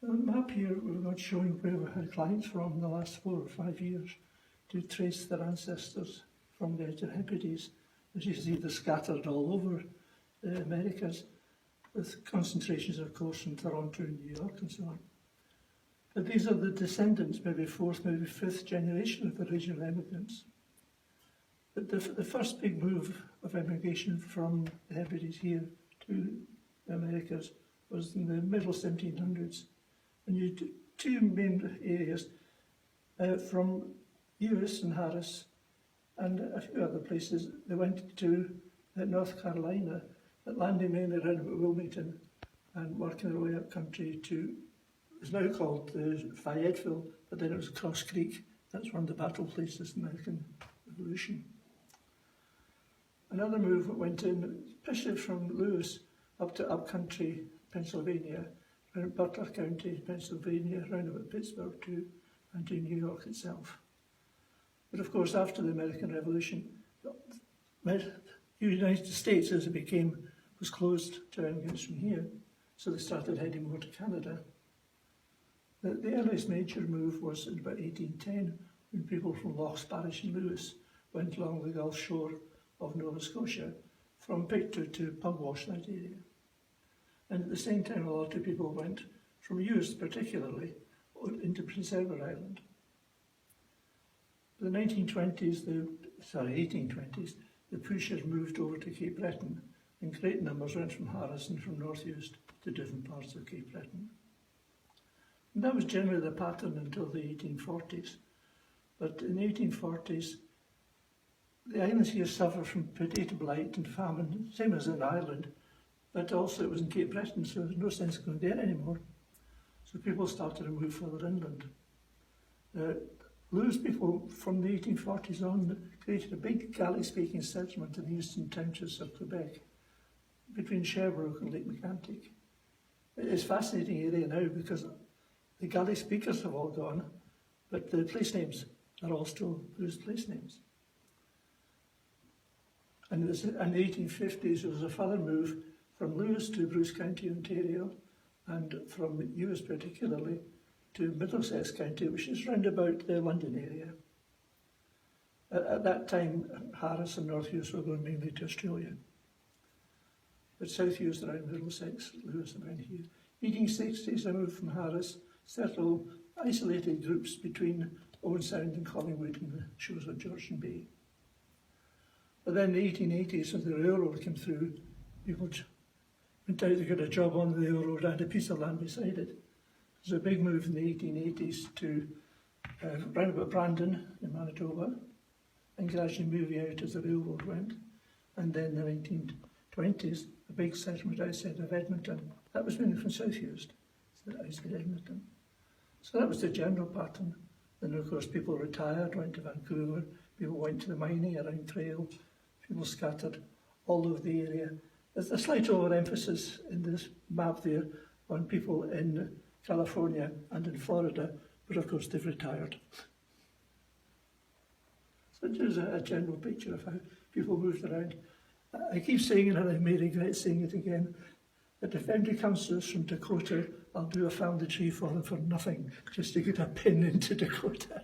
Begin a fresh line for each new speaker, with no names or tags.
The map here we've got showing where we had clients from in the last 4 or 5 years to trace their ancestors from the Outer Hebrides. As you see, they're scattered all over the Americas, with concentrations, of course, in Toronto and New York and so on. But these are the descendants, maybe 4th, maybe 5th generation of original immigrants. But the first big move of emigration from the Hebrides here to the Americas was in the middle 1700s. And you had two main areas from Lewis and Harris and a few other places. They went to North Carolina, but landing mainly around about Wilmington and working their way up country to, it's now called Fayetteville, but then it was Cross Creek. That's one of the battle places in the American Revolution. Another move went in, especially from Lewis up to upcountry Pennsylvania, around Butler County, Pennsylvania, around about Pittsburgh too, and to New York itself. But of course, after the American Revolution, the United States, as it became, was closed to immigrants from here, so they started heading more to Canada. The earliest major move was in about 1810, when people from Lochs Parish and Lewis went along the Gulf shore of Nova Scotia, from Pictou to Pugwash, that area. And at the same time, a lot of people went from Lewis particularly into Prince Edward Island. In the 1820s, the pushers moved over to Cape Breton, and great numbers went from Harris and from North Uist to different parts of Cape Breton. And that was generally the pattern until the 1840s. But in the 1840s, the islands here suffered from potato blight and famine, same as in Ireland, but also it was in Cape Breton, so there's no sense going there anymore. So people started to move further inland. Lewis people from the 1840s on created a big Gaelic-speaking settlement in the eastern townships of Quebec, between Sherbrooke and Lake Megantic. It's a fascinating area now because the Gaelic speakers have all gone, but the place names are all still Lewis place names. And in the 1850s, there was a further move from Lewis to Bruce County, Ontario, and from Lewis particularly to Middlesex County, which is round about the London area. At that time, Harris and North Uist were going mainly to Australia. But South Uist around Middlesex, Lewis around here. 1860s, I moved from Harris, settled isolated groups between Owen Sound and Collingwood and the shores of Georgian Bay. But then in the 1880s, when the railroad came through, people went out to get a job on the railroad and a piece of land beside it. There was a big move in the 1880s to round about Brandon in Manitoba, and gradually moving out as the railroad went. And then in the 1920s, a big settlement outside of Edmonton. That was mainly from South Uist, so outside Edmonton. So that was the general pattern. Then of course people retired, went to Vancouver, people went to the mining around Trail, people scattered all over the area. There's a slight overemphasis in this map there on people in California and in Florida, but of course they've retired. So there's a general picture of how people moved around. I keep saying it and I may regret saying it again, that if anybody comes to us from Dakota, I'll do a family tree for them for nothing, just to get a pin into Dakota.